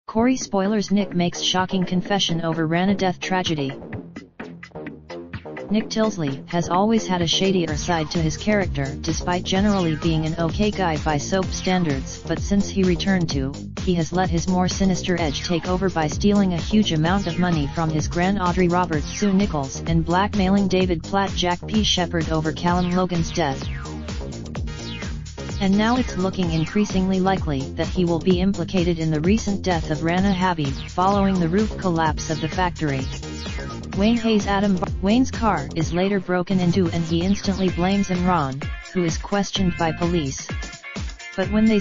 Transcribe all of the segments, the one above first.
Corrie spoilers. Nick makes shocking confession over Rana death tragedy. Nick Tilsley has always had a shadier side to his character, despite generally being an okay guy by soap standards, but since he returned he has let his more sinister edge take over by stealing a huge amount of money from his gran Audrey Roberts Sue Nichols and blackmailing David Platt Jack P. Shepard over Callum Logan's death. And now it's looking increasingly likely that he will be implicated in the recent death of Rana Habib, following the roof collapse of the factory. Wayne Hayes' Wayne's car is later broken into and he instantly blames Imran, who is questioned by police. But when they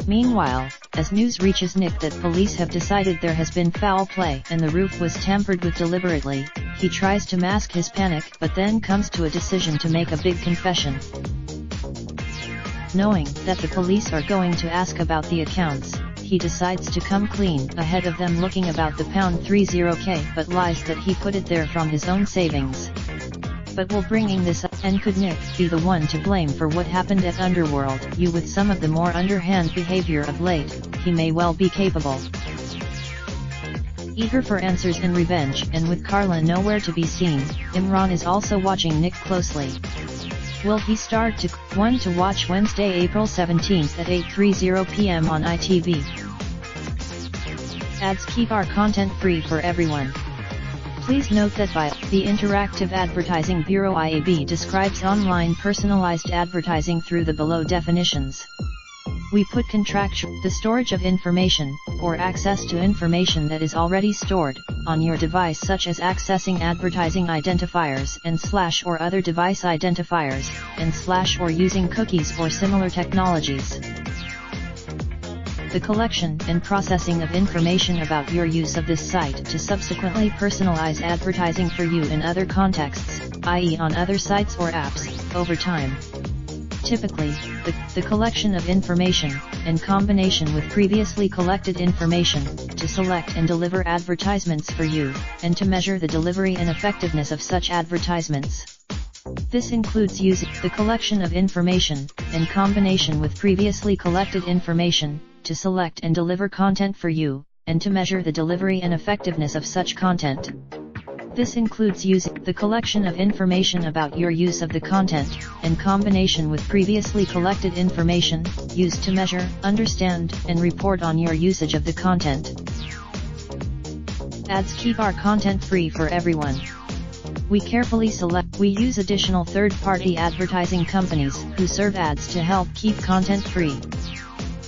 Meanwhile, as news reaches Nick that police have decided there has been foul play and the roof was tampered with deliberately, he tries to mask his panic but then comes to a decision to make a big confession. Knowing that the police are going to ask about the accounts, he decides to come clean ahead of them, looking about the £30k, but lies that he put it there from his own savings. But will bringing this up, and could Nick be the one to blame for what happened at Underworld? With some of the more underhand behavior of late, he may well be capable. Eager for answers and revenge, and with Carla nowhere to be seen, Imran is also watching Nick closely. Will he start to one to watch Wednesday, April 17th at 8:30 p.m. on ITV. Ads keep our content free for everyone. Please note that the Interactive Advertising Bureau IAB describes online personalized advertising through the below definitions. We put the storage of information, or access to information that is already stored, on your device, such as accessing advertising identifiers and / or other device identifiers, and / or using cookies or similar technologies. The collection and processing of information about your use of this site to subsequently personalize advertising for you in other contexts, i.e. on other sites or apps, over time. Typically, the collection of information, in combination with previously collected information, to select and deliver advertisements for you, and to measure the delivery and effectiveness of such advertisements. This includes using the collection of information, in combination with previously collected information, to select and deliver content for you, and to measure the delivery and effectiveness of such content. This includes using the collection of information about your use of the content, in combination with previously collected information, used to measure, understand, and report on your usage of the content. Ads keep our content free for everyone. We use additional third-party advertising companies, who serve ads to help keep content free.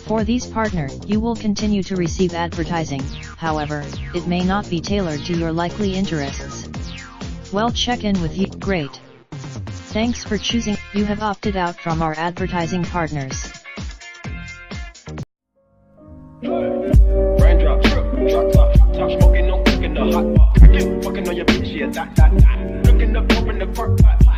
For these partners, you will continue to receive advertising, however, it may not be tailored to your likely interests. Well, check in with you. Great. Thanks for choosing. You have opted out from our advertising partners. Raindrop, drop top smoking, no cooking the hot pot. Fucking on your bitch, yeah, that. Looking up, open the park pot.